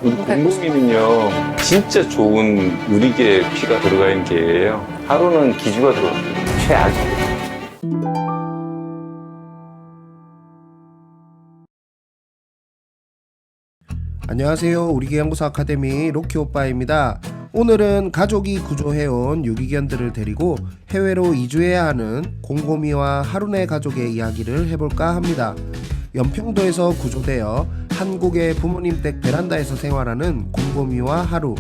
우리 곰곰이는요 진짜 좋은 우리개 피가 들어가 있는 개예요. 하루는 기주가 들어가요. 최악이. 안녕하세요. 우리개 연구소 아카데미 로키 오빠입니다. 오늘은 가족이 구조해온 유기견들을 데리고 해외로 이주해야 하는 곰곰이와 하룬의 가족의 이야기를 해볼까 합니다. 연평도에서 구조되어 한국의 부모님 댁 베란다에서 생활하는 곰곰이와 하루.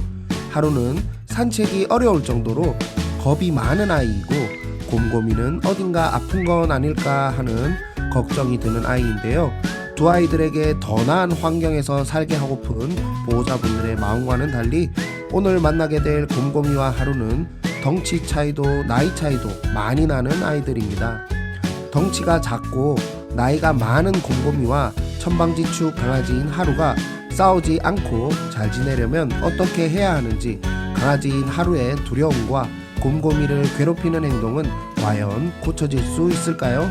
하루는 산책이 어려울 정도로 겁이 많은 아이이고, 곰곰이는 어딘가 아픈 건 아닐까 하는 걱정이 드는 아이인데요. 두 아이들에게 더 나은 환경에서 살게 하고픈 보호자분들의 마음과는 달리 오늘 만나게 될 곰곰이와 하루는 덩치 차이도 나이 차이도 많이 나는 아이들입니다. 덩치가 작고 나이가 많은 곰곰이와 천방지축 강아지인 하루가 싸우지 않고 잘 지내려면 어떻게 해야 하는지, 강아지인 하루의 두려움과 곰곰이를 괴롭히는 행동은 과연 고쳐질 수 있을까요?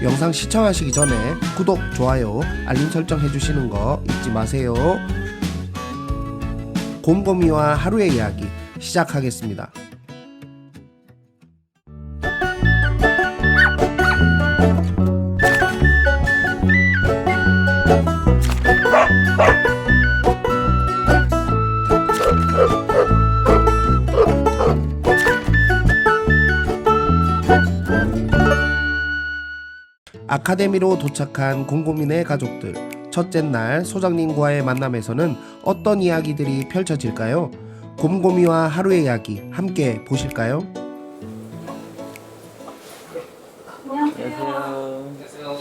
영상 시청하시기 전에 구독, 좋아요, 알림 설정 해주시는 거 잊지 마세요. 곰곰이와 하루의 이야기 시작하겠습니다. 아카데미로 도착한 곰곰이네 가족들. 첫째 날 소장님과의 만남에서는 어떤 이야기들이 펼쳐질까요? 곰곰이와 하루의 이야기 함께 보실까요? 안녕하세요.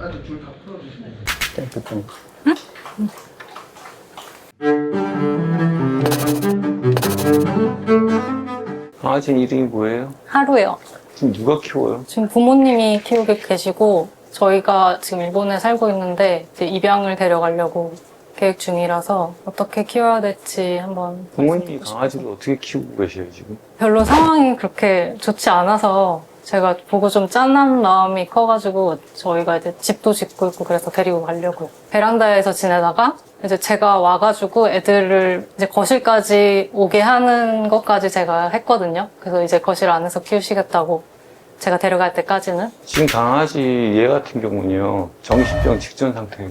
아직 줄 다 풀어주시면 강아지 이름이 뭐예요? 하루요. 지금 누가 키워요? 지금 부모님이 키우고 계시고 저희가 지금 일본에 살고 있는데 이제 입양을 데려가려고 계획 중이라서 어떻게 키워야 될지 한번 부모님이 말씀드리고 강아지를 싶어서. 어떻게 키우고 계세요 지금? 별로 상황이 그렇게 좋지 않아서 제가 보고 좀 짠한 마음이 커가지고 저희가 이제 집도 짓고 있고 그래서 데리고 가려고요. 베란다에서 지내다가 이제 제가 와가지고 애들을 이제 거실까지 오게 하는 것까지 제가 했거든요. 그래서 이제 거실 안에서 키우시겠다고 제가 데려갈 때까지는. 지금 강아지 얘 같은 경우는요 정신병 직전 상태예요.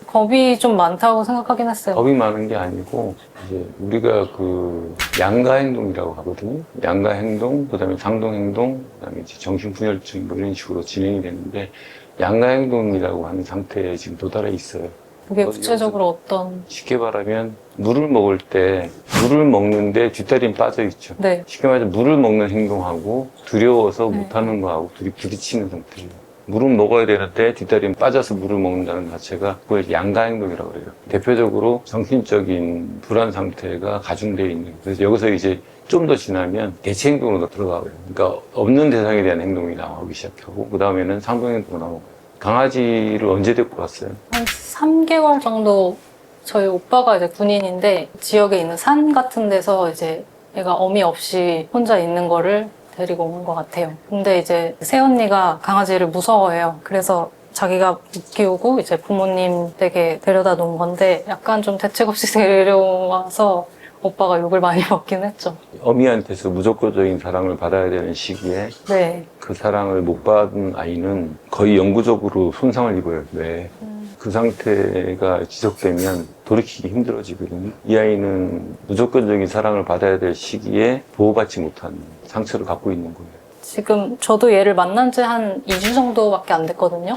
겁이 좀 많다고 생각하긴 했어요. 겁이 많은 게 아니고 이제 우리가 그 양가 행동이라고 하거든요. 양가 행동, 그다음에 상동 행동, 그다음에 이제 정신분열증 뭐 이런 식으로 진행이 되는데 양가 행동이라고 하는 상태에 지금 도달해 있어요. 그게 구체적으로 어떤? 쉽게 말하면 물을 먹을 때 물을 먹는데 뒷다리는 빠져 있죠. 네. 쉽게 말해서 물을 먹는 행동하고 두려워서 네. 못하는 거하고 둘이 부딪히는 상태예요. 물은 먹어야 되는데 뒷다리는 빠져서 물을 먹는다는 자체가 그걸 양가 행동이라고 그래요. 대표적으로 정신적인 불안 상태가 가중되어 있는 거예요. 그래서 여기서 이제 좀 더 지나면 대체 행동으로 들어가고요. 그러니까 없는 대상에 대한 행동이 나오기 시작하고 그 다음에는 상동 행동이 나오고. 강아지를 언제 데리고 갔어요? 한 3개월 정도 저희 오빠가 이제 군인인데 지역에 있는 산 같은 데서 이제 얘가 어미 없이 혼자 있는 거를 데리고 온 것 같아요. 근데 이제 새언니가 강아지를 무서워해요. 그래서 자기가 못 키우고 이제 부모님 댁에 데려다 놓은 건데 약간 좀 대책 없이 데려와서 오빠가 욕을 많이 먹긴 했죠. 어미한테서 무조건적인 사랑을 받아야 되는 시기에 네. 그 사랑을 못 받은 아이는 거의 영구적으로 손상을 입어요. 왜? 그 상태가 지속되면 돌이키기 힘들어지거든요. 이 아이는 무조건적인 사랑을 받아야 될 시기에 보호받지 못한 상처를 갖고 있는 거예요. 지금 저도 얘를 만난 지 한 2주 정도밖에 안 됐거든요.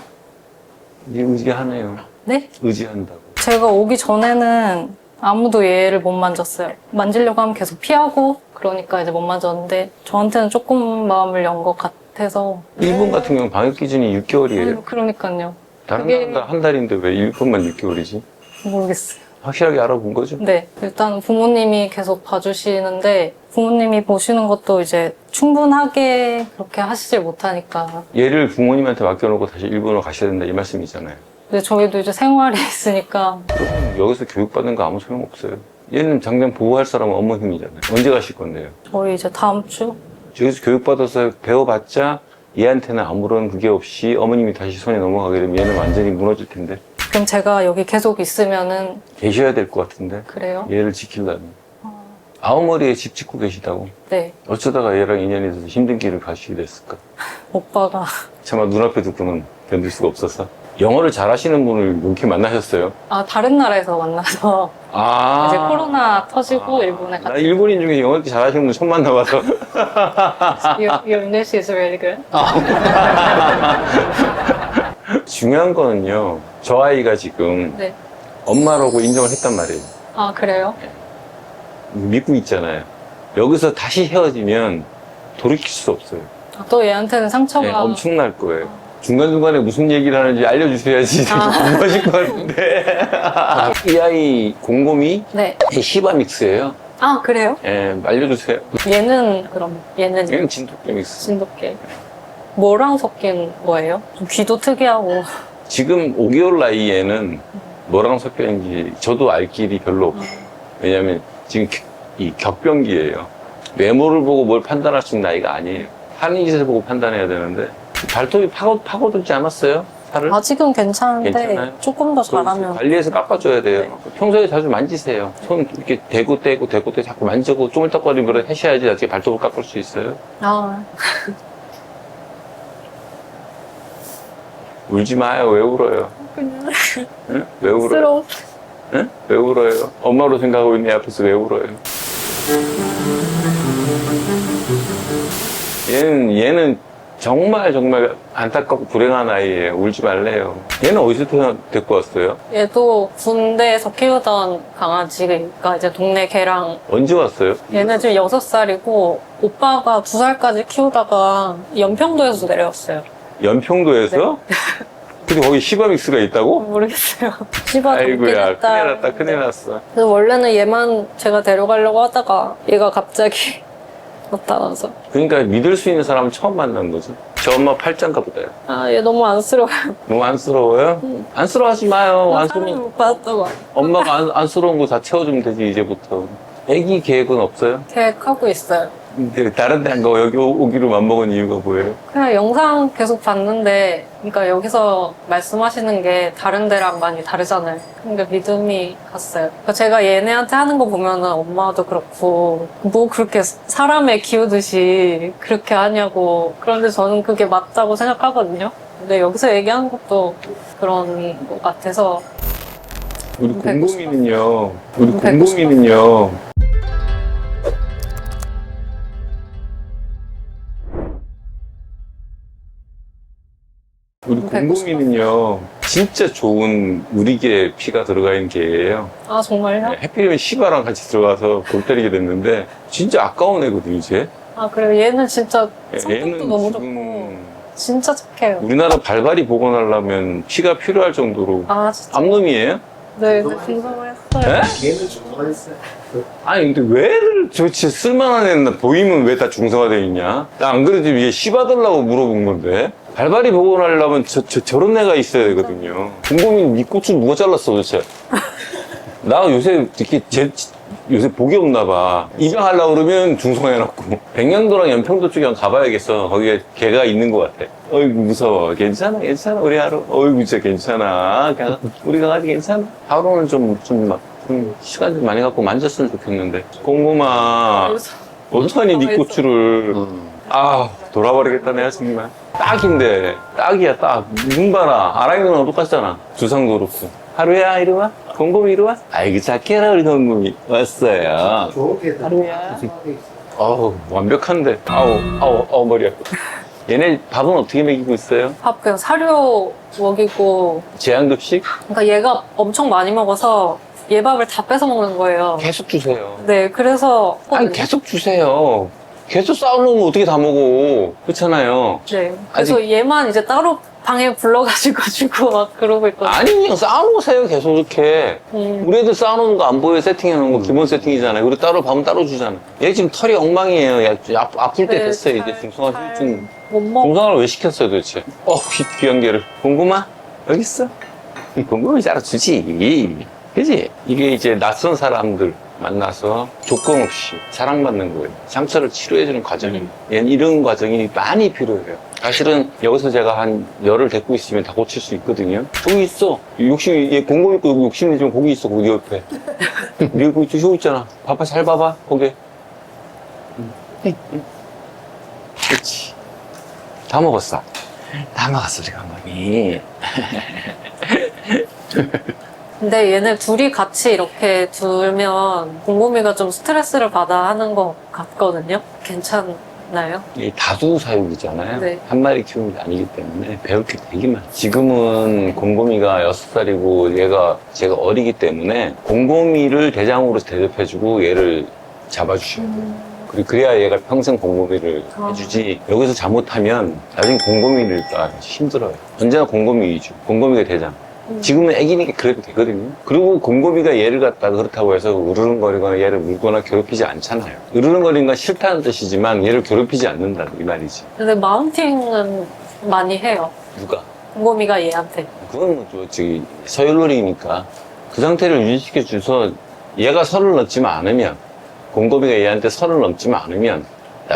이제 의지하네요. 네? 의지한다고. 제가 오기 전에는 아무도 얘를 못 만졌어요. 만지려고 하면 계속 피하고 그러니까 이제 못 만졌는데 저한테는 조금 마음을 연 것 같아서. 일본 같은 경우는 방역 기준이 6개월이에요. 그러니까요. 다른 그게- 나라는 한 달인데 왜 일본만 6개월이지? 모르겠어요. 확실하게 알아본 거죠? 네, 일단 부모님이 계속 봐주시는데 부모님이 보시는 것도 이제 충분하게 그렇게 하시질 못하니까. 얘를 부모님한테 맡겨놓고 다시 일본으로 가셔야 된다 이 말씀이잖아요. 근데 저희도 이제 생활이 있으니까. 그럼 여기서 교육받는 거 아무 소용없어요. 얘는 당장 보호할 사람은 어머님이잖아요. 언제 가실 건데요? 저희 이제 다음 주? 여기서 교육받아서 배워봤자 얘한테는 아무런 그게 없이 어머님이 다시 손에 넘어가게 되면 얘는 완전히 무너질 텐데. 그럼 제가 여기 계속 있으면은 계셔야 될 것 같은데. 그래요? 얘를 지키려면. 아우머리에 집 짓고 계시다고. 네. 어쩌다가 얘랑 인연이 있어서 힘든 길을 가시게 됐을까? 오빠가 차마 눈앞에 두고는 견딜 수가 없어서. 영어를 잘하시는 분을 이렇게 만나셨어요? 다른 나라에서 만나서 아. 이제 코로나 터지고 일본에 나 갔다. 일본인 중에 영어 이렇게 잘하시는 분 처음 만나봐서. Your English is really good. 중요한 거는요, 저 아이가 지금 네. 엄마라고 인정을 했단 말이에요. 아, 그래요? 믿고 있잖아요. 여기서 다시 헤어지면 돌이킬 수 없어요. 또 얘한테는 상처가 네, 엄청날 거예요. 중간중간에 무슨 얘기를 하는지 알려주셔야지 궁금하실 것 같은데. 이 아이 곰곰이 네. 시바 믹스예요. 아, 그래요? 예, 알려주세요. 얘는 그럼 얘는 얘는 진돗개 믹스. 진돗개. 뭐랑 섞인 거예요? 좀 귀도 특이하고. 지금 5개월 나이에는 뭐랑 섞여 있는지 저도 알 길이 별로 없어요. 왜냐면 지금 이 격변기예요. 외모를 보고 뭘 판단할 수 있는 나이가 아니에요. 하는 짓을 보고 판단해야 되는데 발톱이 파고들지 않았어요? 살을? 아직은 괜찮은데 괜찮아요? 조금 더 잘하면. 관리해서 깎아줘야 돼요. 네. 평소에 자주 만지세요. 손 이렇게 대고 떼고 자꾸 만지고 쪼물딱거리면 하셔야지 나중에 발톱을 깎을 수 있어요. 아, 울지 마요. 왜 울어요? 그냥 응? 왜 울어요? 스러워. 응? 왜 울어요? 엄마로 생각하고 있는 애 앞에서 왜 울어요? 얘는 정말 안타깝고 불행한 아이예요. 울지 말래요. 얘는 어디서 데리고 왔어요? 얘도 군대에서 키우던 강아지가 이제 동네 개랑. 언제 왔어요? 얘는 지금 6살이고 오빠가 2살까지 키우다가 연평도에서 내려왔어요. 연평도에서? 근데 거기 시바믹스가 있다고? 모르겠어요. 시바 좀 아이고야, 깨졌다. 큰일 났다, 큰일 났어. 그래서 원래는 얘만 제가 데려가려고 하다가 얘가 갑자기 나타나서. 그러니까 믿을 수 있는 사람을 처음 만난 거죠. 저 엄마 팔짱가 보다요. 아, 얘 너무 안쓰러워요. 너무 안쓰러워요? 안쓰러워하지 마요. 사람을 안쓰러워. 못 받았다고. 엄마가 안쓰러운 거 다 채워주면 되지, 이제부터. 애기 계획은 없어요? 계획하고 있어요. 근데 다른 데 안 가고 여기 오기로 맘먹은 이유가 뭐예요? 그냥 영상 계속 봤는데, 그러니까 여기서 말씀하시는 게 다른 데랑 많이 다르잖아요. 그러니까 믿음이 갔어요. 그러니까 제가 얘네한테 하는 거 보면은 엄마도 그렇고, 뭐 그렇게 사람애 키우듯이 그렇게 하냐고. 그런데 저는 그게 맞다고 생각하거든요. 근데 여기서 얘기하는 것도 그런 것 같아서. 우리 배고 싶어. 곰곰이는요, 배고 싶어. 우리 배고 싶어. 곰곰이는요, 진짜 좋은 우리개 피가 들어가 있는 개예요. 아, 정말요? 해피리면 시바랑 같이 들어가서 골 때리게 됐는데, 진짜 아까운 애거든요, 이제. 아, 그래요? 얘는 진짜 성격도 얘는 너무 지금 좋고, 진짜 착해요. 우리나라 발발이 복원하려면 피가 필요할 정도로 아, 진짜. 암놈이에요? 네, 궁금을 했어요. 에? 얘는 중성화했어요. 아니 근데 왜 도대체 쓸만한 애는 보이면 왜 다 중성화되어 있냐? 나 안 그래도 이게 씨바들라고 물어본 건데 발발이 복원하려면 저런 애가 있어야 되거든요. 곰곰이 니 고추 누가 잘랐어 도대체? 나 요새 이렇게 요새 복이 없나 봐. 입양하려고 그러면 중성화해놓고 백령도랑 연평도 쪽에 한번 가봐야겠어. 거기에 개가 있는 것 같아. 어이구 무서워. 괜찮아 우리 하루. 어이구 진짜 괜찮아. 우리 강아지 괜찮아. 하루는 좀 시간 좀 많이 갖고 만졌으면 좋겠는데. 곰곰아 어떡하니 니 고추를. 아 돌아버리겠다 내가 정말. 딱인데 딱이야 딱. 눈 봐라. 아랑이 누나랑 똑같잖아. 두상도 그렇고. 하루야 이리 와. 곰곰이 이리 와. 아이고 착해라 우리 곰곰이. 왔어요. 좋은 게 하루야. 어우 완벽한데. 아우 머리 아파. 얘네 밥은 어떻게 먹이고 있어요? 밥 그냥 사료 먹이고, 제한급식? 그러니까 얘가 엄청 많이 먹어서 얘 밥을 다 뺏어 먹는 거예요. 계속 주세요. 네, 그래서. 아니 계속 주세요. 계속 쌓아놓으면 어떻게 다 먹어. 그렇잖아요. 네. 그래서 얘만 이제 따로 방에 불러가지고 주고 막 그러고 있거든요. 아니 그냥 쌓아놓으세요 계속 이렇게. 우리 애들 쌓아놓은 거 안 보여 세팅해놓은 거 기본 세팅이잖아요. 그리고 따로 밥은 따로 주잖아. 얘 지금 털이 엉망이에요. 아플 때 네, 됐어요. 이제 잘 중성화 좀. 못 먹어. 중성화를 왜 시켰어요 도대체? 귀한 개를. 궁금하? 여기 있어. 궁금히 잘라주지. 그지? 이게 이제 낯선 사람들 만나서 조건 없이 사랑받는 거예요. 상처를 치료해주는 과정이에요. 이런 과정이 많이 필요해요. 사실은 여기서 제가 한 열을 데리고 있으면 다 고칠 수 있거든요. 거기 있어. 욕심이, 얘 공공 있고 욕심이 좀 거기 있어, 거기 옆에. 여기 거기 드시고 있잖아. 봐봐, 잘 봐봐, 거기. 그렇지. 다 먹었어. 다 먹었어, 지금 엄마이. 근데 얘네 둘이 같이 이렇게 두면 곰곰이가 좀 스트레스를 받아 하는 것 같거든요. 괜찮나요? 이 다수 사육이잖아요. 네. 한 마리 키우는 게 아니기 때문에 배울 게 되게 많아요. 지금은 곰곰이가 6살이고 얘가 제가 어리기 때문에 곰곰이를 대장으로 대접해주고 얘를 잡아주셔야 돼요. 그리고 그래야 얘가 평생 곰곰이를 해주지. 여기서 잘못하면 나중에 곰곰이니까 힘들어요. 언제나 곰곰이 위주. 곰곰이가 대장. 지금은 애기니까 그래도 되거든요. 그리고 곰곰이가 얘를 갖다가 그렇다고 해서 으르렁거리거나 얘를 물거나 괴롭히지 않잖아요. 으르렁거리는 건 싫다는 뜻이지만 얘를 괴롭히지 않는다 이 말이지. 근데 마운팅은 많이 해요. 누가? 곰곰이가 얘한테. 그건 뭐 저기 서열놀이니까 그 상태를 유지시켜줘서 얘가 선을 넘지만 않으면 곰곰이가 얘한테 선을 넘지만 않으면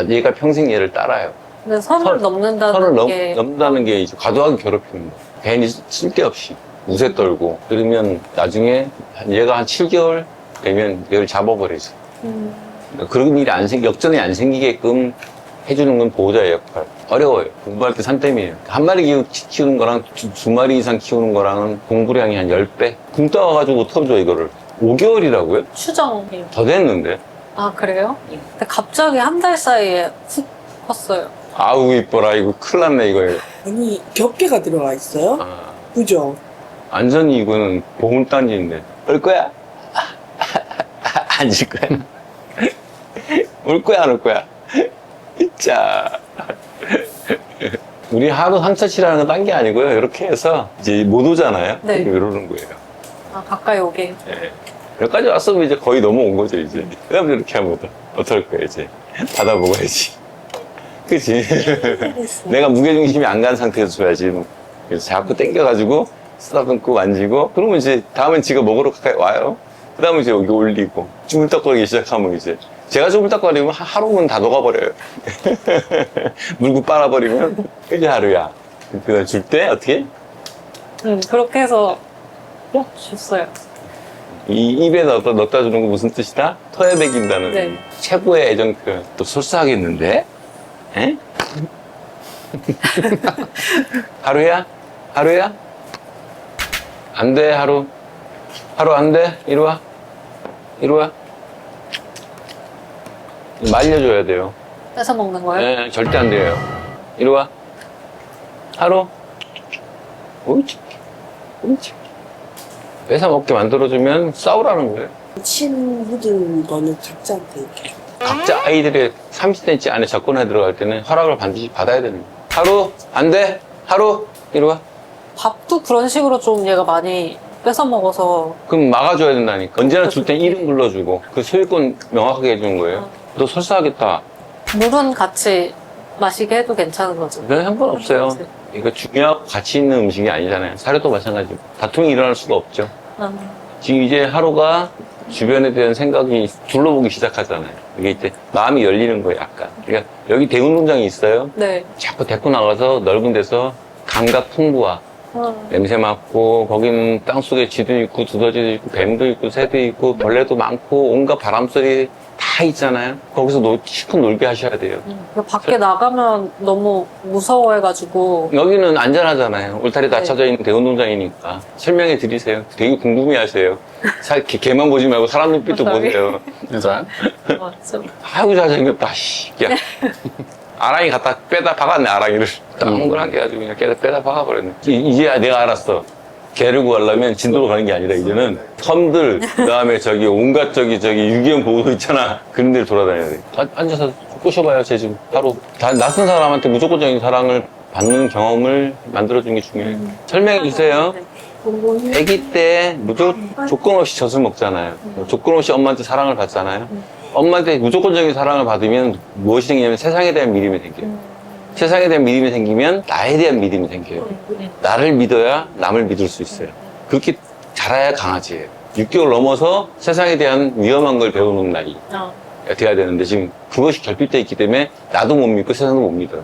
얘가 평생 얘를 따라요. 근데 선을 넘는다는 선을 게 넘는다는 게 이제 과도하게 괴롭히는 거예요. 괜히 쓸데없이 우세 떨고 그러면 나중에 얘가 한 7개월 되면 얘를 잡아버리죠. 그러니까 그런 일이 역전이 안 생기게끔 해주는 건 보호자의 역할. 어려워요. 공부할 때 산더미예요. 한 마리 키우는 거랑 두 마리 이상 키우는 거랑은 공부량이 한 10배? 굶 떠와가지고 어떡하죠 이거를. 5개월이라고요? 추정이에요. 더 됐는데. 아, 그래요? 근데 갑자기 한 달 사이에 훅 컸어요. 아우 이뻐라 이거 큰일 났네 이거. 아니 겹개가 들어가 있어요? 아, 그죠? 완전히 이거는 보물단지인데. 올 거야? 안 질 거야? 올 거야 안 올 거야? 자. 우리 하루 상처 치라는 건 딴 게 아니고요. 이렇게 해서 이제 못 오잖아요. 네. 이러는 거예요. 아, 가까이 오게. 예. 여기까지 왔으면 이제 거의 넘어온 거죠, 이제. 그 다음에 이렇게 하면 어떨 거야, 이제. 받아 먹어야지. 그치? 내가 무게중심이 안 간 상태에서 줘야지. 그래서 자꾸 당겨가지고, 쓰다듬고 만지고, 그러면 이제 다음엔 지가 먹으러 가까이 와요. 그 다음에 이제 여기 올리고, 주물떡거리기 시작하면 이제. 제가 주물떡거리면 하루면 다 녹아버려요. 물고 빨아버리면, 이제 하루야. 그 다음 줄 때, 어떻게? 그렇게 해서 줬어요. 이 입에 넣다 주는 거 무슨 뜻이다? 터에 배긴다는 네. 최고의 애정 표현. 또 솔직하겠는데? 에? 하루야? 하루야? 안 돼, 하루. 하루 안 돼? 이리 와. 이리 와. 말려줘야 돼요. 뺏어 먹는 거예요? 네, 절대 안 돼요. 이리 와. 하루. 옳지. 옳지. 뺏어 먹게 만들어주면 싸우라는 거예요. 침 묻은 거는 각자한테 이렇게. 각자 아이들의 30cm 안에 접근해 들어갈 때는 허락을 반드시 받아야 되는 거예요. 하루, 안 돼? 하루, 이리 와. 밥도 그런 식으로 좀 얘가 많이 뺏어 먹어서. 그럼 막아줘야 된다니까. 언제나 줄 땐 이름 불러주고, 그 소유권 명확하게 해주는 거예요. 너 설사하겠다. 물은 같이 마시게 해도 괜찮은 거죠? 별 상관없어요. 이거 중요하고 가치 있는 음식이 아니잖아요. 사료도 마찬가지고. 다툼이 일어날 수가 없죠. 지금 이제 하루가 주변에 대한 생각이 둘러보기 시작하잖아요. 이게 이제 마음이 열리는 거예요, 약간. 그러니까 여기 대운동장이 있어요. 네. 자꾸 데리고 나가서 넓은 데서 감각 풍부화. 냄새 맡고, 거기는 땅속에 쥐도 있고, 두더지도 있고, 뱀도 있고, 새도 있고, 벌레도 많고, 온갖 바람소리 다 있잖아요. 거기서 실컷 놀게 하셔야 돼요. 밖에 나가면 너무 무서워해가지고. 여기는 안전하잖아요. 울타리 네. 닫혀져 있는 대운동장이니까. 설명해 드리세요. 되게 궁금해 하세요. 개만 보지 말고 사람 눈빛도 감사합니다. 보세요. 그래서, 맞죠? 아이고, 잘생겼다, 씨. 야. 아랑이 갖다 빼다 박았네, 아랑이를. 동그랗게 해가지고 그냥 빼다 박아버렸네. 이제야 내가 알았어. 개를 구하려면 진도로 가는 게 아니라 이제는 섬들, 그 다음에 저기 온갖 저기 유기견 보호소 있잖아. 그런 데를 돌아다녀야 돼. 앉아서 꼬셔봐요, 제 지금. 하루. 낯선 사람한테 무조건적인 사랑을 받는 경험을 만들어주는 게 중요해요. 설명해 주세요. 아기 때 조건 없이 젖을 먹잖아요. 조건 없이 엄마한테 사랑을 받잖아요. 엄마한테 무조건적인 사랑을 받으면 무엇이 생기냐면 세상에 대한 믿음이 생겨요. 세상에 대한 믿음이 생기면 나에 대한 믿음이 생겨요. 나를 믿어야 남을 믿을 수 있어요. 그렇게 자라야 강아지예요. 6개월 넘어서 세상에 대한 위험한 걸 배우는 나이가 어. 돼야 되는데 지금 그것이 결핍되어 있기 때문에 나도 못 믿고 세상도 못 믿어요.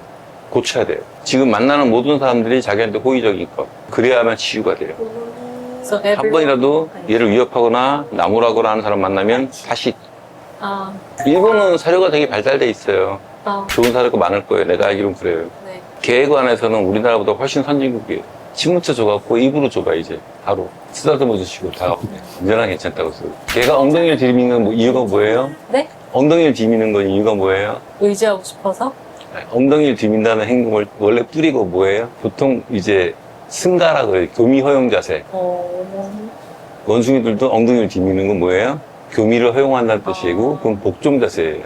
고쳐야 돼요. 지금 만나는 모든 사람들이 자기한테 호의적인 것. 그래야만 치유가 돼요. 그래서 한 번이라도 얘를 위협하거나 나무라거나 하는 사람 만나면 다시. 아, 일본은 사료가 되게 발달돼 있어요. 아, 좋은 사료가 많을 거예요. 내가 알기로는 그래요. 네. 개관에서는 우리나라보다 훨씬 선진국이에요. 침무쳐 줘갖고 입으로 줘봐 이제 바로 쓰다듬어 주시고 다 언제나 괜찮다고 써요. 개가 엉덩이를 들이미는 이유가 뭐예요? 네? 엉덩이를 들이미는 건 이유가 뭐예요? 의지하고 싶어서? 엉덩이를 들이민다는 행동을 원래 뿌리고 뭐예요? 보통 이제 승가라 그래요. 교미 허용 자세. 원숭이들도 엉덩이를 들이미는 건 뭐예요? 교미를 허용한다는 뜻이고 그건 복종 자세예요.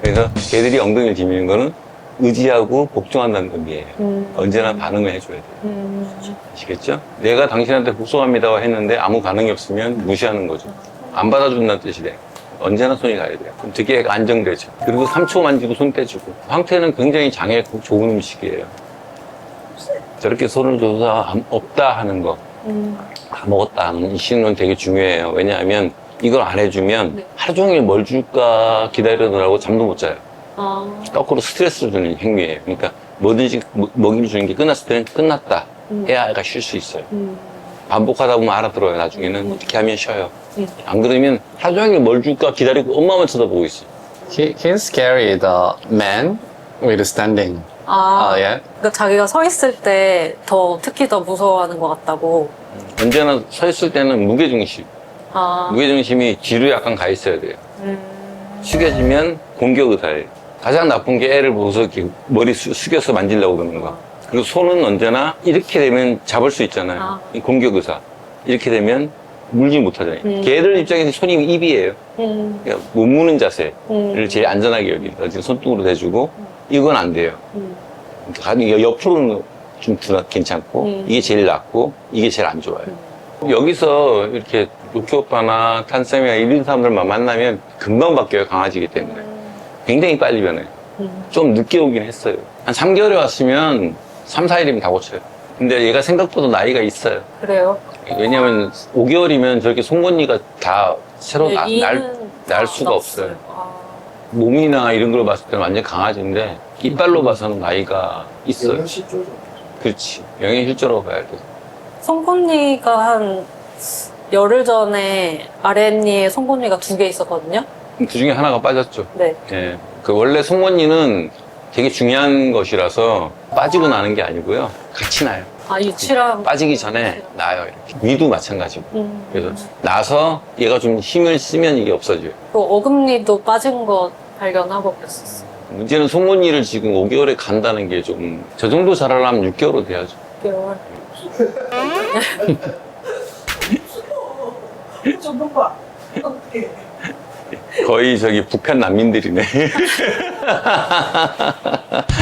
그래서 개들이 엉덩이를 들이미는 거는 의지하고 복종한다는 의미예요. 언제나 반응을 해줘야 돼요. 아시겠죠? 내가 당신한테 복종합니다 했는데 아무 반응이 없으면 무시하는 거죠. 안 받아준다는 뜻이래. 언제나 손이 가야 돼요. 그럼 되게 안정되죠. 그리고 3초 만지고 손 떼주고. 황태는 굉장히 장에 좋은 음식이에요. 저렇게 손을 줘서 없다 하는 거, 다 먹었다 하는 이 신호는 되게 중요해요. 왜냐하면 이걸 안 해주면 네. 하루 종일 뭘 줄까 기다리느라고 잠도 못 자요. 아, 거꾸로 스트레스를 주는 행위예요. 그러니까 뭐든지 먹이를 주는 게 끝났을 때는 끝났다 해야 애가 쉴 수 있어요. 반복하다 보면 알아들어요. 나중에는 어떻게 하면 쉬어요. 안 그러면 하루 종일 뭘 줄까 기다리고 엄마만 쳐다보고 있어요. He's scary, the man with standing. 아, yeah. 그러니까 자기가 서 있을 때 특히 더 무서워하는 것 같다고. 언제나 서 있을 때는 무게중심. 아, 무게중심이 뒤로 약간 가 있어야 돼요. 숙여지면 공격 의사예요. 가장 나쁜 게 애를 보고서 이렇게 머리 숙여서 만지려고 그러는 거. 그리고 손은 언제나 이렇게 되면 잡을 수 있잖아요. 아. 이 공격 의사. 이렇게 되면 물지 못하잖아요. 개들 입장에서 손이 입이에요. 그러니까 못 무는 자세를 제일 안전하게 여긴다. 지금 손등으로 대주고 이건 안 돼요. 그러니까 옆으로는 좀 괜찮고 이게 제일 낫고 이게 제일 안 좋아요. 여기서 이렇게 로키 오빠나 탄쌤이나 이런 사람들만 만나면 금방 바뀌어요. 강아지이기 때문에. 굉장히 빨리 변해요. 좀 늦게 오긴 했어요. 한 3개월에 왔으면 3, 4일이면 다 고쳐요. 근데 얘가 생각보다 나이가 있어요. 그래요? 왜냐면 5개월이면 저렇게 송곳니가 다 새로 네, 날 수가 없어요. 아, 몸이나 이런 걸 봤을 때는 완전 강아지인데 이빨로 봐서는 나이가 있어요. 그렇지. 영양실조라고 봐야 돼. 송곳니가 한 열흘 전에 아랫니에 송곳니가 2개 있었거든요. 그 중에 하나가 빠졌죠. 네. 예. 그 원래 송곳니는 되게 중요한 것이라서 빠지고 나는 게 아니고요. 같이 나요. 아, 유치랑. 빠지기 전에 나요. 이렇게. 위도 마찬가지고. 그래서 나서 얘가 좀 힘을 쓰면 이게 없어져요. 그 어금니도 빠진 거 발견하고 그랬었어요. 문제는 송곳니를 지금 5개월에 간다는 게 좀, 저 정도 자라려면 6개월로 돼야죠. 6개월. 거의 저기 북한 난민들이네.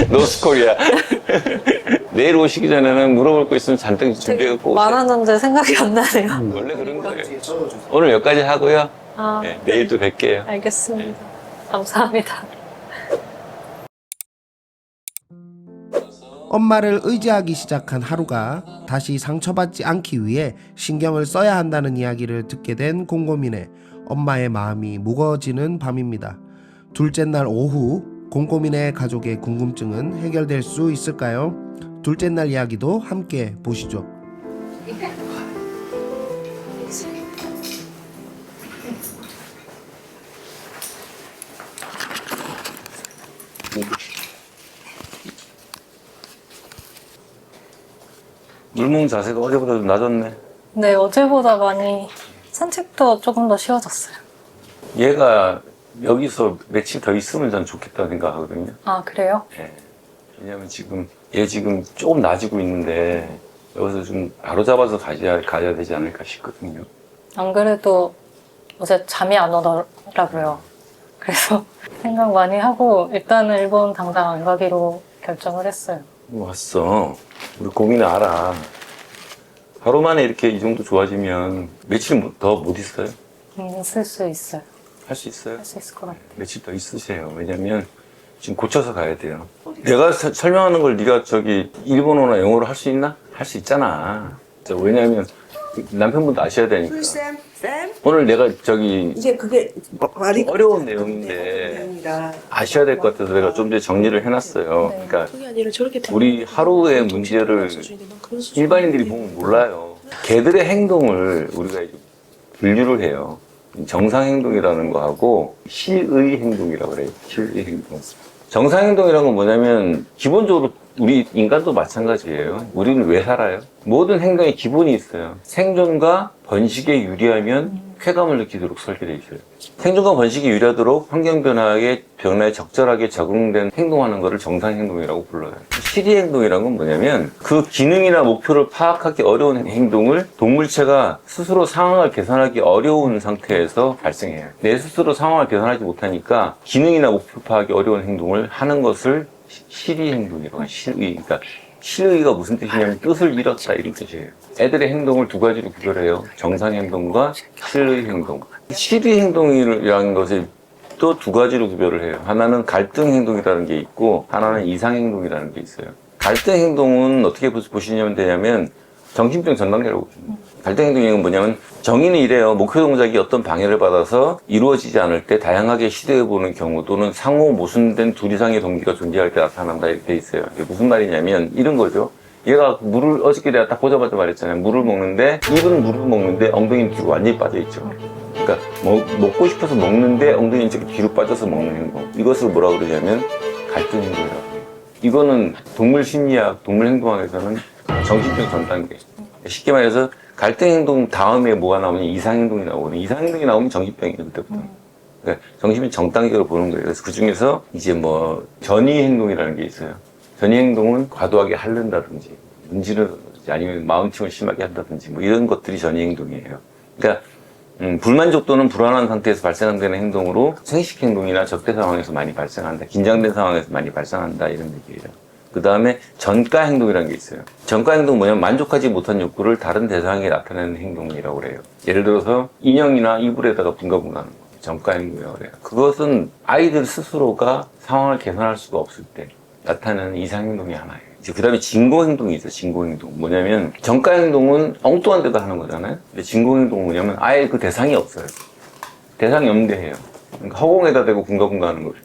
노스코리아. 내일 오시기 전에는 물어볼 거 있으면 잔뜩 준비해갖고 오세요. 많았는데 생각이 안 나네요. 원래 그런 거예요. 오늘 여기까지 하고요. 아, 네, 내일 또 뵐게요. 알겠습니다. 감사합니다. 엄마를 의지하기 시작한 하루가 다시 상처받지 않기 위해 신경을 써야 한다는 이야기를 듣게 된 곰곰이네. 엄마의 마음이 무거워지는 밤입니다. 둘째 날 오후 곰곰이네 가족의 궁금증은 해결될 수 있을까요? 둘째 날 이야기도 함께 보시죠. 물먹는 자세가 어제보다 좀 낮았네. 네, 어제보다 많이 산책도 조금 더 쉬워졌어요. 얘가 여기서 며칠 더 있으면 전 좋겠다 생각하거든요. 아, 그래요? 예. 왜냐면 얘 지금 조금 나아지고 있는데 여기서 좀 바로잡아서 가야 되지 않을까 싶거든요. 안 그래도 어제 잠이 안 오더라고요. 그래서 생각 많이 하고 일단은 일본 당장 안 가기로 결정을 했어요. 왔어. 우리 고민을 알아. 하루 만에 이렇게 이 정도 좋아지면 며칠 더 못 있어요? 있을 수 있어요. 할 수 있어요? 할 수 있을 것 같아요. 며칠 더 있으세요. 왜냐면 지금 고쳐서 가야 돼요. 내가 설명하는 걸 네가 저기 일본어나 영어로 할 수 있나? 할 수 있잖아. 왜냐면 남편분도 아셔야 되니까. 쌤? 오늘 내가 저기 이제 그게 말이 어려운 내용인데 내용이라 아셔야 될 것 같아서 내가 좀 전에 정리를 해놨어요. 네. 그러니까 그게 아니라 저렇게 우리 하루의 문제를 일반인들이 보면 몰라요. 개들의 행동을 우리가 이제 분류를 해요. 정상 행동이라는 거하고 실의 행동이라고 그래요. 실의 행동. 정상 행동이라는 건 뭐냐면 기본적으로 우리 인간도 마찬가지예요. 우리는 왜 살아요? 모든 행동에 기본이 있어요. 생존과 번식에 유리하면 쾌감을 느끼도록 설계되어 있어요. 생존과 번식에 유리하도록 환경 변화에 적절하게 적응된 행동하는 것을 정상 행동이라고 불러요. 실의 행동이라는 건 뭐냐면 그 기능이나 목표를 파악하기 어려운 행동을 동물체가 스스로 상황을 개선하기 어려운 상태에서 발생해요. 내 스스로 상황을 개선하지 못하니까 기능이나 목표 파악이 어려운 행동을 하는 것을 실의 행동이라고 해요. 실의. 그러니까 실의가 무슨 뜻이냐면 뜻을 잃었다 이런 뜻이에요. 애들의 행동을 두 가지로 구별해요. 정상 행동과 실의 행동. 실의 행동이라는 것을 또 두 가지로 구별을 해요. 하나는 갈등 행동이라는 게 있고 하나는 이상 행동이라는 게 있어요. 갈등 행동은 어떻게 보시면 되냐면 정신병 전 단계라고 보시면 돼요. 갈등 행동이 뭐냐면 정의는 이래요. 목표 동작이 어떤 방해를 받아서 이루어지지 않을 때 다양하게 시도해보는 경우 또는 상호 모순된 둘 이상의 동기가 존재할 때 나타난다 이렇게 돼 있어요. 이게 무슨 말이냐면 이런 거죠. 얘가 물을 어저께 내가 딱 보자마자 말했잖아요. 물을 먹는데 입은 물을 먹는데 엉덩이는 뒤로 완전히 빠져있죠. 그러니까 먹고 싶어서 먹는데 엉덩이는 뒤로 빠져서 먹는 행동. 이것을 뭐라 그러냐면 갈등 행동이라고 해요. 이거는 동물 심리학, 동물 행동학에서는 정신병 전 단계. 쉽게 말해서 갈등 행동 다음에 뭐가 나오면 이상 행동이 나오거든요. 이상 행동이 나오면 정신병이에요, 그때부터. 그러니까 정신병 전 단계로 보는 거예요. 그래서 그 중에서 이제 뭐 전이 행동이라는 게 있어요. 전이 행동은 과도하게 핥는다든지, 문지르든지 아니면 마운팅을 심하게 한다든지 뭐 이런 것들이 전이 행동이에요. 그러니까 불만족 또는 불안한 상태에서 발생되는 행동으로 생식 행동이나 적대 상황에서 많이 발생한다. 긴장된 상황에서 많이 발생한다. 이런 얘기예요. 그 다음에 전가 행동이라는 게 있어요. 전가 행동은 뭐냐면 만족하지 못한 욕구를 다른 대상에게 나타내는 행동이라고 그래요. 예를 들어서 인형이나 이불에다가 붕가붕가하는 거. 전가 행동이라고 그래요. 그것은 아이들 스스로가 상황을 개선할 수가 없을 때 나타나는 이상 행동이 하나예요. 이제 그 다음에 진공 행동이 있어요. 진공 행동. 뭐냐면 전가 행동은 엉뚱한 데다 하는 거잖아요. 근데 진공 행동은 뭐냐면 아예 그 대상이 없어요. 대상이 없는데 해요. 그러니까 허공에다 대고 붕가붕가 하는 거죠.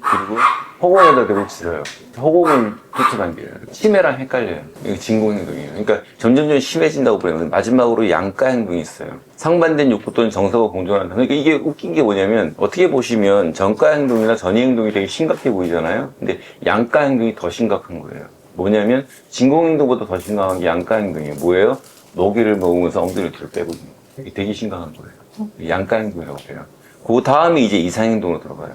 그리고 허공에다 대고 지어요. 허공은 끝이 단계예요. 치매랑 헷갈려요. 이게 진공 행동이에요. 그러니까 점점 심해진다고 보여요. 마지막으로 양가 행동이 있어요. 상반된 욕구 또는 정서가 공존한다. 그러니까 이게 웃긴 게 뭐냐면 어떻게 보시면 전가 행동이나 전이 행동이 되게 심각해 보이잖아요. 근데 양가 행동이 더 심각한 거예요. 뭐냐면 진공 행동보다 더 심각한 게 양가 행동이에요. 뭐예요? 먹이를 먹으면서 엉덩이를 뒤로 빼고 있는 거예요. 이게 되게 심각한 거예요. 양가 행동이라고 해요. 그 다음에 이제 이상 행동으로 들어가요.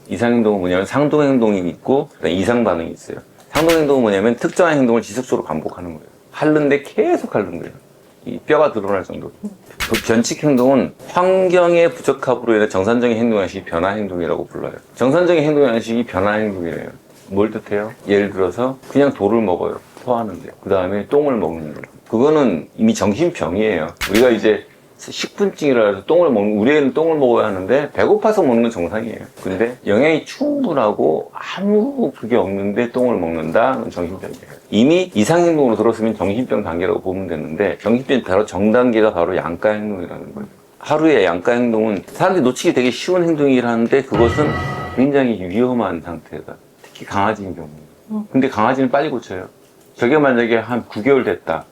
이상 행동은 뭐냐면 상동 행동이 있고 이상 반응이 있어요. 상동 행동은 뭐냐면 특정한 행동을 지속적으로 반복하는 거예요. 핥는데 계속 핥는 거예요. 이 뼈가 드러날 정도로. 변칙 행동은 환경의 부적합으로 인해 정상적인 행동 양식이 변화 행동이라고 불러요. 정상적인 행동 양식이 변화 행동이래요. 뭘 뜻해요? 예를 들어서 그냥 돌을 먹어요. 토하는데. 그 다음에 똥을 먹는 거예요. 그거는 이미 정신병이에요. 우리가 이제 식분증이라 해서 우리 애는 똥을 먹어야 하는데 배고파서 먹는 건 정상이에요. 근데 영양이 충분하고 아무 그게 없는데 똥을 먹는다? 그건 정신병이에요. 이미 이상행동으로 들었으면 정신병 단계라고 보면 되는데 정신병 바로 정단계가 바로 양가 행동이라는 거예요. 하루의 양가 행동은 사람들이 놓치기 되게 쉬운 행동이라는데 그것은 굉장히 위험한 상태다. 특히 강아지인 경우. 근데 강아지는 빨리 고쳐요. 저게 만약에 한 9개월 됐다.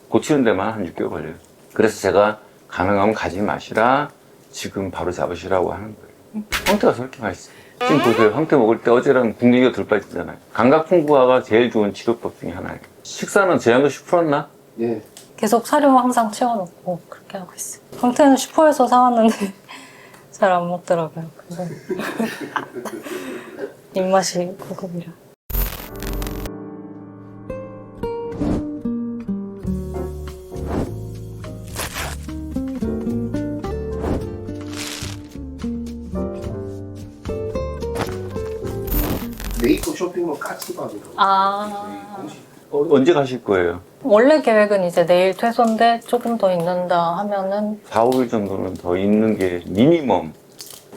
고치는 데만 한 6개월 걸려요. 그래서 제가 가능하면 가지 마시라. 지금 바로 잡으시라고 하는 거예요. 황태가 저렇게 맛있어요. 지금 보세요. 황태 먹을 때 어제랑 국물이 덜 빠지잖아요. 감각 풍부화가 제일 좋은 치료법 중에 하나예요. 식사는 제한도씩 풀었나? 예. 계속 사료 항상 채워놓고 그렇게 하고 있어요. 황태는 슈퍼에서 사왔는데 잘 안 먹더라고요. 그래서 입맛이 고급이라. 네이버 쇼핑몰 까치밥이라고. 언제 가실 거예요? 원래 계획은 이제 내일 퇴소인데 조금 더 있는다 하면은 4, 5일 정도는 더 있는 게 미니멈.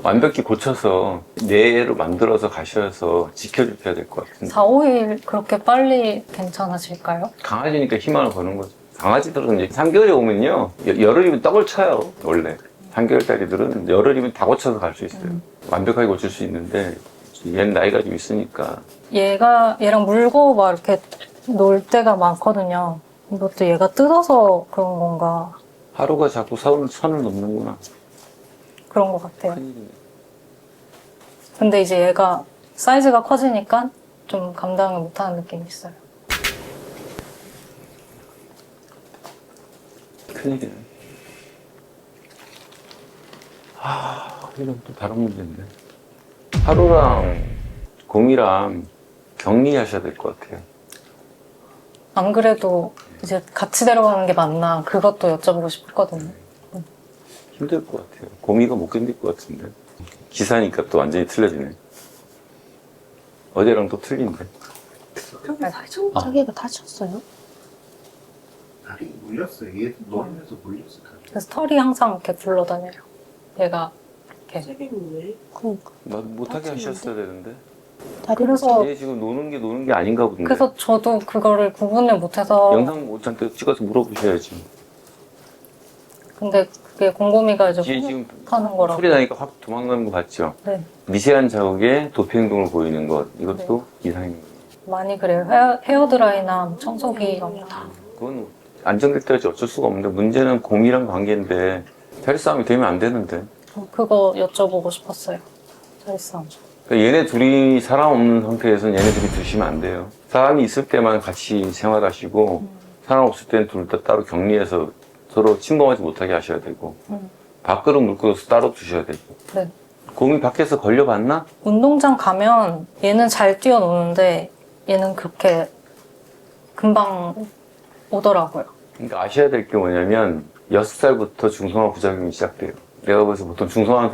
완벽히 고쳐서 뇌로 만들어서 가셔서 지켜주셔야 될 것 같은데. 4, 5일 그렇게 빨리 괜찮아질까요? 강아지니까 희망을 거는 거죠. 강아지들은 이제 3개월에 오면요. 열흘이면 떡을 쳐요. 원래. 3개월짜리들은 열흘이면 다 고쳐서 갈 수 있어요. 완벽하게 고칠 수 있는데 얘는 나이가 좀 있으니까. 얘랑 물고 막 이렇게 놀 때가 많거든요. 이것도 얘가 뜯어서 그런 건가 하루가 자꾸 선을 넘는구나. 그런 것 같아요. 큰일이네. 근데 이제 얘가 사이즈가 커지니까 좀 감당을 못하는 느낌이 있어요. 큰일이네. 이건 또 다른 문제인데. 하루랑 곰이랑 격리하셔야 될 것 같아요. 안 그래도 이제 같이 데려가는 게 맞나 그것도 여쭤보고 싶었거든요. 힘들 것 같아요. 곰이가 못 견딜 것 같은데. 기사니까 또 완전히 틀려지네. 어제랑 또 틀린데. 자기가 다쳤어요? 다리 물렸어요. 얘 놀면서 물렸어요. 그래서 털이 항상 이렇게 굴러다녀요. 얘가 이렇게. 책임은 왜? 나도 못하게 하셨어야 되는데. 그래서 얘 지금 노는 게 아닌가 보던데. 그래서 저도 그거를 구분을 못해서 영상 못한테 찍어서 물어보셔야지. 근데 그게 곰곰이가 이제 얘 지금 하는 거라고. 소리 나니까 확 도망가는 거 봤죠? 네, 미세한 자국에 도피 행동을 보이는 것. 이것도 이상입니다. 많이 그래요. 헤어드라이나 청소기 이런 거 다. 그건 안정될 때까지 어쩔 수가 없는데 문제는 곰이랑 관계인데 자리 싸움이 되면 안 되는데. 그거 여쭤보고 싶었어요. 자리싸움. 그러니까 얘네 둘이 사람 없는 상태에서는 얘네 둘이 드시면 안 돼요. 사람이 있을 때만 같이 생활하시고 사람 없을 때는 둘 다 따로 격리해서 서로 침범하지 못하게 하셔야 되고 밥그릇 물그릇 따로 두셔야 되고. 네. 곰이 밖에서 걸려봤나? 운동장 가면 얘는 잘 뛰어노는데 얘는 그렇게 금방 오더라고요. 그러니까 아셔야 될 게 뭐냐면 6살부터 중성화 부작용이 시작돼요. 내가 그래서 보통 중성화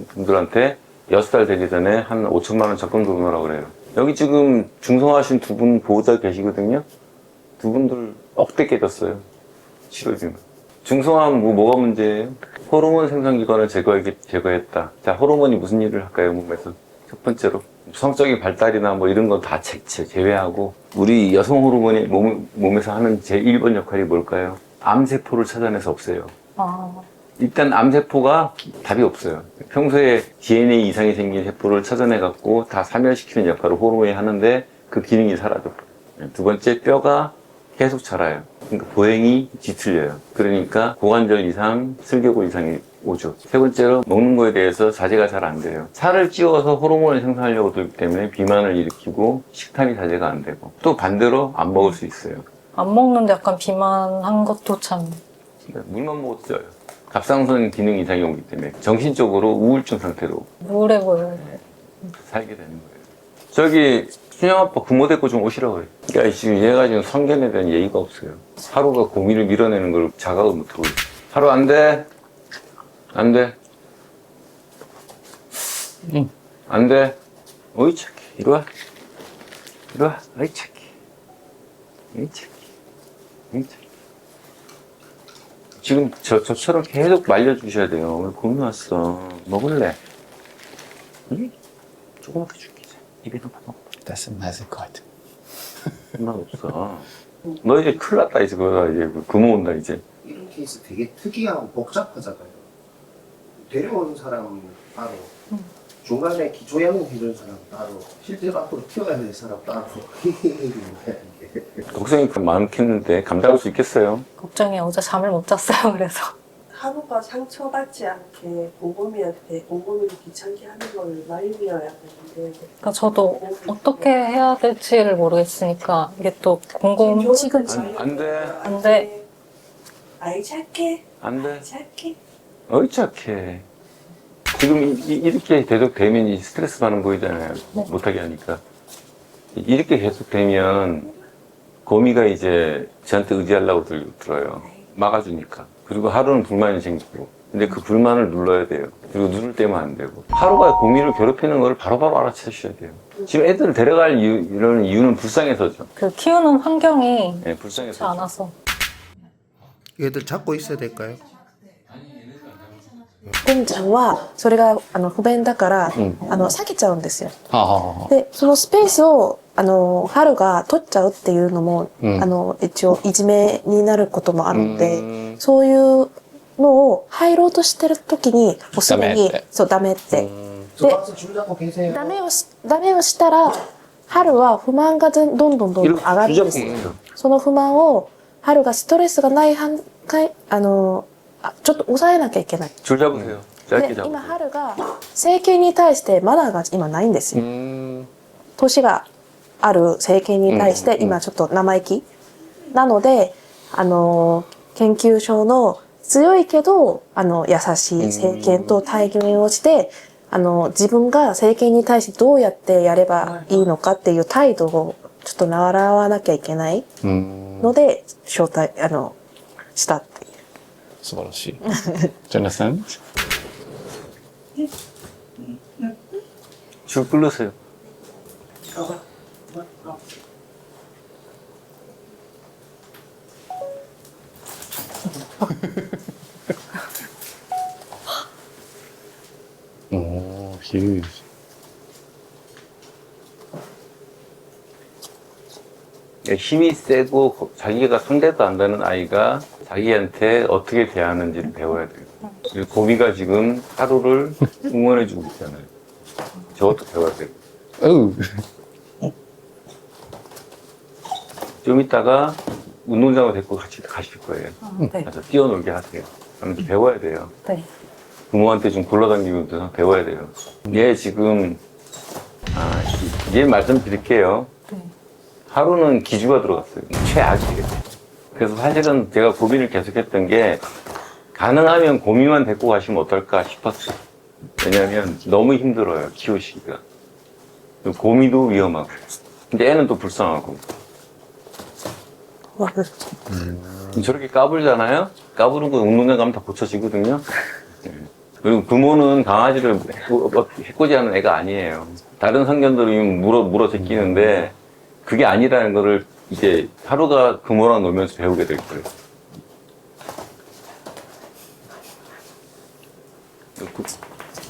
분들한테 6살 되기 전에 한 5천만 원 적금 들어놓으라고 그래요. 여기 지금 중성화하신 두 분 보호자 계시거든요. 두 분들 억대 깨졌어요. 치료비만. 중성화하면 뭐가 문제예요? 호르몬 생산기관을 제거했다. 자, 호르몬이 무슨 일을 할까요, 몸에서? 첫 번째로. 성적인 발달이나 뭐 이런 건 다 제외하고, 우리 여성 호르몬이 몸에서 하는 제1번 역할이 뭘까요? 암세포를 찾아내서 없애요. 아, 일단 암세포가 답이 없어요. 평소에 DNA 이상이 생긴 세포를 찾아내갖고 다 사멸시키는 역할을 호르몬이 하는데 그 기능이 사라져. 두 번째, 뼈가 계속 자라요. 그러니까 보행이 뒤틀려요. 그러니까 고관절 이상, 슬개골 이상이 오죠. 세 번째로 먹는 거에 대해서 자제가 잘 안 돼요. 살을 찌워서 호르몬을 생산하려고 들기 때문에 비만을 일으키고 식탐이 자제가 안 되고 또 반대로 안 먹을 수 있어요. 안 먹는데 약간 비만한 것도 참. 물만 먹어도 쪄요. 갑상선 기능 이상이 오기 때문에 정신적으로 우울증 상태로 우울해 보여요. 살게 되는 거예요. 저기 순영 아빠 부모 데리고 좀 오시라고 그래. 그러니까 지금 얘가 지금 성견에 대한 예의가 없어요. 하루가 고민을 밀어내는 걸 자각을 못하고 있어요. 하루 안 돼. 안 돼. 안 돼. 어이 착해. 이리 와. 이리 와. 어이 착해. 어이 착해. 어이 착해. 지금 저처럼 계속 말려주셔야 돼요. 오늘 곰이 왔어. 먹을래? 응? 조그맣게 줄게. 입에 넣어 먹어. Doesn't matter God. 상관없어. 너 이제 큰일 났다, 이제. 그거다, 이제. 금호 온다, 이제. 이런 케이스 되게 특이하고 복잡하잖아요. 데려오는 사람은 따로, 중간에 기초양육 해주는 사람 따로, 실제로 앞으로 키워야 될 사람 따로. 걱정이 많겠는데, 감당할 수 있겠어요? 걱정이 어제 잠을 못 잤어요. 그래서. 하루가 상처받지 않게 곰곰이를 귀찮게 하는 걸 말려야 되는데 그러니까 저도 어떻게 해야 될지를 모르겠으니까 이게 또 곰곰 찍은 안 돼. 안 돼. 아이 착해 안 돼. 착해 어이, 착해. 지금 이렇게 계속 되면 이 스트레스 받는 보이잖아요. 네. 못하게 하니까. 이렇게 계속 되면, 거미가 이제 저한테 의지하려고 들어요. 막아주니까. 그리고 하루는 불만이 생기고. 근데 그 불만을 눌러야 돼요. 그리고 누를 때면 안 되고. 하루가 고미를 괴롭히는 걸 바로바로 알아채셔야 돼요. 지금 애들을 데려갈 이런 이유는 불쌍해서죠. 그 키우는 환경이 네, 좋지 불쌍해서. 않아서. 얘들 잡고 있어야 될까요? ゴンちゃんはそれが不便だから、うん避けちゃうんですよ。あでそのスペースを春が取っちゃうっていうのも、一応いじめになることもあるので、そういうのを入ろうとしてる時に、もうすでに、そう、ダメって。で、ダメをしたら、春は不満がどんどん上がるんですよ。その不満を、春がストレスがないちょっと抑えなきゃいけない。 줄 잡으세요. で 짧게 今 잡으세요. 春が政権に対してマナーが今ないんですよ。年がある政権に対して今ちょっと生意気なので、研究所の強いけど優しい政権と対面をして、自分が政権に対してどうやってやればいいのかっていう態度をちょっと習わなきゃいけないので招待したっていう。素晴らしい。Jonathan? 줄 끌으세요. 오, huge. 힘이 세고 자기가 상대도 안 되는 아이가 자기한테 어떻게 대하는지를 배워야 돼요. 그리고 고미가 지금 하루를 응원해주고 있잖아요. 저것도 배워야 돼요. Oh. 좀 이따가 운동장으로 데리고 같이 가실 거예요. 네. 그래서 뛰어놀게 하세요. 그러면서 배워야 돼요. 네. 부모한테 좀 굴러다니면서 배워야 돼요. 얘 지금, 얘 말씀드릴게요. 네. 하루는 기주가 들어갔어요. 최악이에요. 그래서 사실은 제가 고민을 계속했던 게 가능하면 고미만 데리고 가시면 어떨까 싶었어요. 왜냐면 너무 힘들어요, 키우시기가. 고미도 위험하고. 근데 애는 또 불쌍하고. 저렇게 까불잖아요? 까부는 거 운동장 가면 다 고쳐지거든요. 그리고 부모는 강아지를 해코지하는 애가 아니에요. 다른 성견들이 물어 제끼는데 그게 아니라는 거를 이제 하루가 부모랑 놀면서 배우게 될 거예요.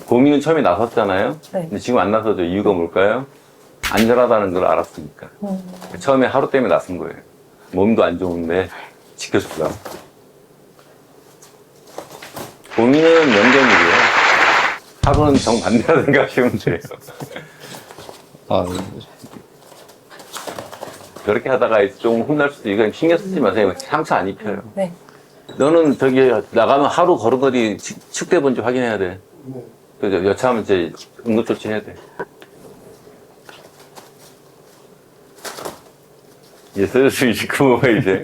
고민은 처음에 나섰잖아요. 네. 근데 지금 안 나서죠. 이유가 뭘까요? 안전하다는 걸 알았으니까. 처음에 하루 때문에 나선 거예요. 몸도 안 좋은데 지켜주려고. 고민은 명경이고요. 하루는 정반대라 생각하시면 돼요. 아, 저렇게 하다가 좀 혼날 수도 있고 신경 쓰지 마세요. 상처 안 입혀요. 네. 너는 저기 나가면 하루 걸음걸이 측대본지 확인해야 돼. 그죠? 여차하면 이제 응급조치 해야 돼. 이제 슬슬 이제 부모가 이제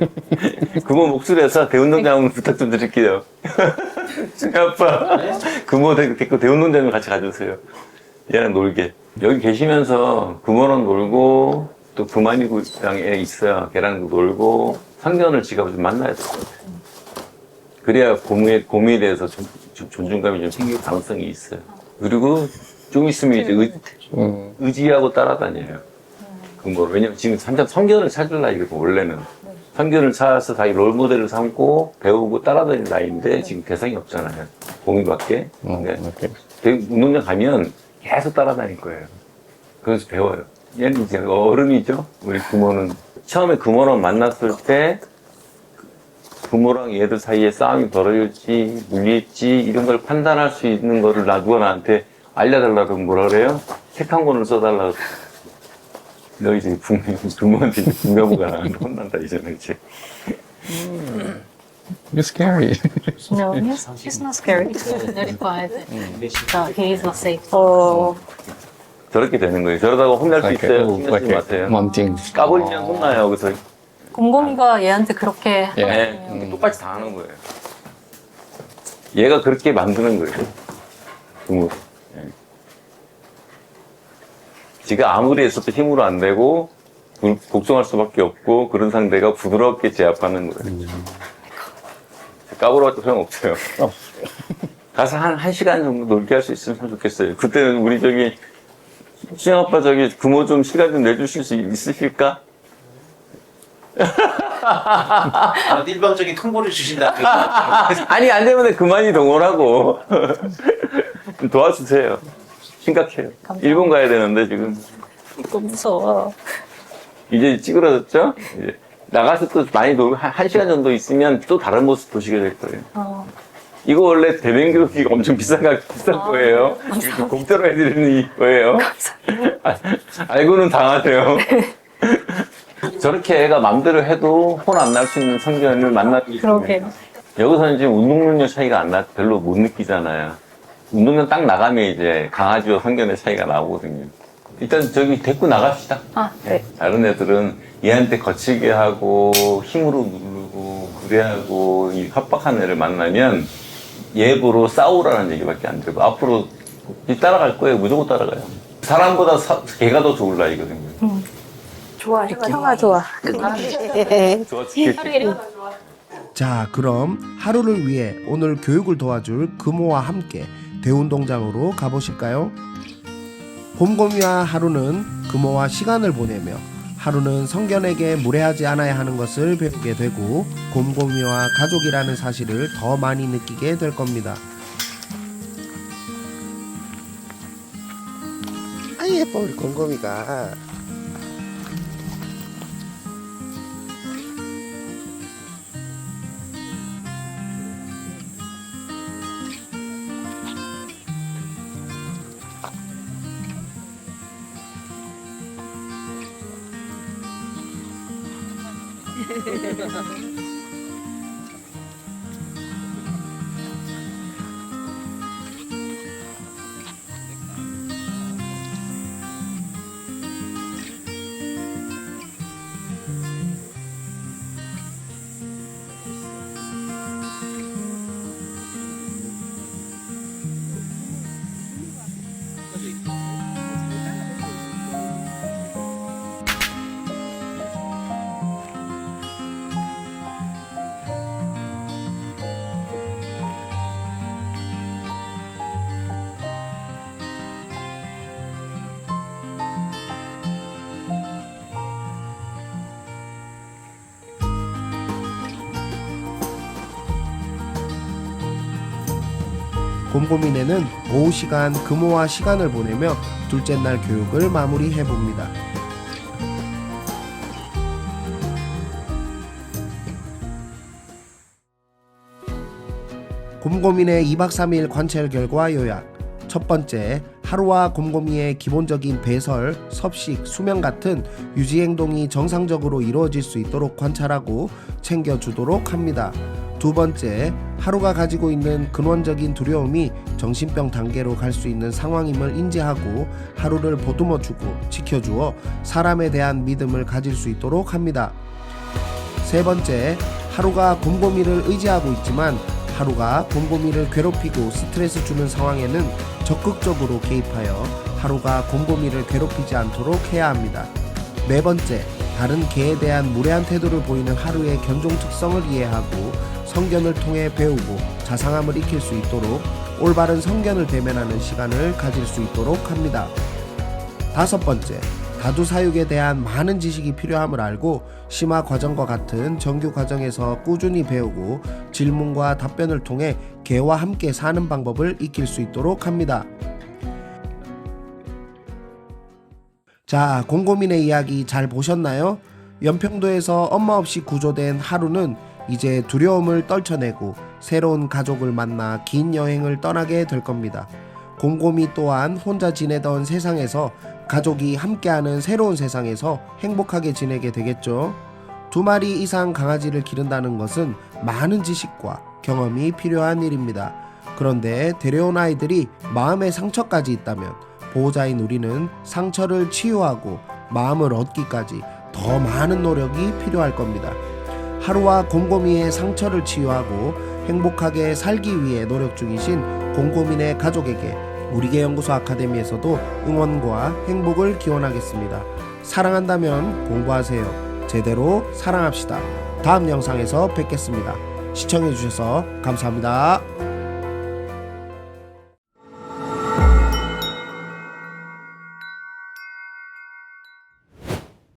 부모 목소리에서 대운동장 부탁 좀 드릴게요. 아빠 부모 데리고 대운동장 좀 같이 가주세요. 얘랑 놀게. 여기 계시면서 부모랑 놀고 또 부마니구장에 있어야 걔랑 놀고 성견을 지가 좀 만나야 될 것 같아요. 그래야 고미에 대해서 존중감이 좀 생길 가능성이 있어요. 그리고 좀 있으면 이제 의지하고 따라다녀요. 왜냐면 지금 한참 성견을 찾을 나이거든, 원래는. 성견을 찾아서 자기 롤모델을 삼고 배우고 따라다니는 나이인데 지금 대상이 없잖아요. 고미밖에. 운동장 가면 계속 따라다닐 거예요. 그래서 배워요. 얘는 이제 어른이죠. 우리 부모는 처음에 부모랑 만났을 때 부모랑 얘들 사이에 싸움이 벌어질지 물릴지 이런 걸 판단할 수 있는 거를 누가 나한테 알려달라고 뭐라 그래요? 책 한 권을 써달라고. 너 이제 부모한테 이제 분가부가 혼난다 이제는 이제. you're scary. No, he's not scary. He's very quiet. So he is not safe. 저렇게 되는 거예요. 저러다가 혼날 수 Like, 있어요. oh, 신경 like 쓰지 마세요. wanting. 까불면 혼나요. 그래서 곰곰이가 얘한테 그렇게 예. 하거든요. 똑같이 당하는 거예요. 얘가 그렇게 만드는 거예요. 부모. 예. 지가 아무리 했어도 힘으로 안 되고 복종할 수밖에 없고 그런 상대가 부드럽게 제압하는 거예요. 까불어도 소용없어요. 가서 한 시간 정도 놀게 할 수 있으면 좋겠어요. 그때는 우리 저기 수영 아빠 저기 부모 좀 시간 좀 내주실 수 있으실까? 일방적인 통보를 주신다. 아니 안 되면 그만이 동원하고 좀 도와주세요. 심각해요. 감사합니다. 일본 가야 되는데 지금 너무 무서워. 이제 찌그러졌죠? 이제 나가서 또 많이 놀고 한 시간 정도 있으면 또 다른 모습 보시게 될 거예요. 이거 원래 대변 교육이 엄청 비싼 거예요. 이거 공짜로 해드리는 거예요. 알고는 당하세요. 저렇게 애가 마음대로 해도 혼 안 날 수 있는 성견을 만나기 때문에 그러게요. 여기서는 지금 운동 능력 차이가 안 나, 별로 못 느끼잖아요. 운동장 딱 나가면 이제 강아지와 성견의 차이가 나오거든요. 일단 저기 데리고 나갑시다. 네. 다른 애들은 얘한테 거칠게 하고 힘으로 누르고 무례하고 이 협박하는 애를 만나면 얘보로 싸우라는 얘기밖에 안 되고 앞으로 따라갈 거예요. 무조건 따라가요. 사람보다 걔가 더 좋을 나이거든요. 좋아, 형아 좋아. 좋아 죽겠지. 자, 그럼 하루를 위해 오늘 교육을 도와줄 금호와 함께 대운동장으로 가보실까요? 곰곰이와 하루는 금호와 시간을 보내며 하루는 성견에게 무례하지 않아야 하는 것을 배우게 되고 곰곰이와 가족이라는 사실을 더 많이 느끼게 될 겁니다. 아, 예뻐 우리 곰곰이가. 곰곰이네는 오후 시간 금호와 시간을 보내며 둘째 날 교육을 마무리해 봅니다. 곰곰이네 2박 3일 관찰 결과 요약. 첫 번째, 하루와 곰곰이의 기본적인 배설, 섭식, 수면 같은 유지 행동이 정상적으로 이루어질 수 있도록 관찰하고 챙겨주도록 합니다. 두 번째, 하루가 가지고 있는 근원적인 두려움이 정신병 단계로 갈 수 있는 상황임을 인지하고 하루를 보듬어주고 지켜주어 사람에 대한 믿음을 가질 수 있도록 합니다. 세 번째, 하루가 곰곰이를 의지하고 있지만 하루가 곰곰이를 괴롭히고 스트레스 주는 상황에는 적극적으로 개입하여 하루가 곰곰이를 괴롭히지 않도록 해야 합니다. 네 번째, 다른 개에 대한 무례한 태도를 보이는 하루의 견종 특성을 이해하고 성견을 통해 배우고 자상함을 익힐 수 있도록 올바른 성견을 대면하는 시간을 가질 수 있도록 합니다. 다섯 번째, 다두 사육에 대한 많은 지식이 필요함을 알고 심화 과정과 같은 정규 과정에서 꾸준히 배우고 질문과 답변을 통해 개와 함께 사는 방법을 익힐 수 있도록 합니다. 자, 곰곰이네 이야기 잘 보셨나요? 연평도에서 엄마 없이 구조된 하루는 이제 두려움을 떨쳐내고 새로운 가족을 만나 긴 여행을 떠나게 될 겁니다. 곰곰이 또한 혼자 지내던 세상에서 가족이 함께하는 새로운 세상에서 행복하게 지내게 되겠죠. 2마리 이상 강아지를 기른다는 것은 많은 지식과 경험이 필요한 일입니다. 그런데 데려온 아이들이 마음의 상처까지 있다면 보호자인 우리는 상처를 치유하고 마음을 얻기까지 더 많은 노력이 필요할 겁니다. 하루와 곰곰이의 상처를 치유하고 행복하게 살기 위해 노력 중이신 곰곰이네 가족에게 우리개 연구소 아카데미에서도 응원과 행복을 기원하겠습니다. 사랑한다면 공부하세요. 제대로 사랑합시다. 다음 영상에서 뵙겠습니다. 시청해주셔서 감사합니다.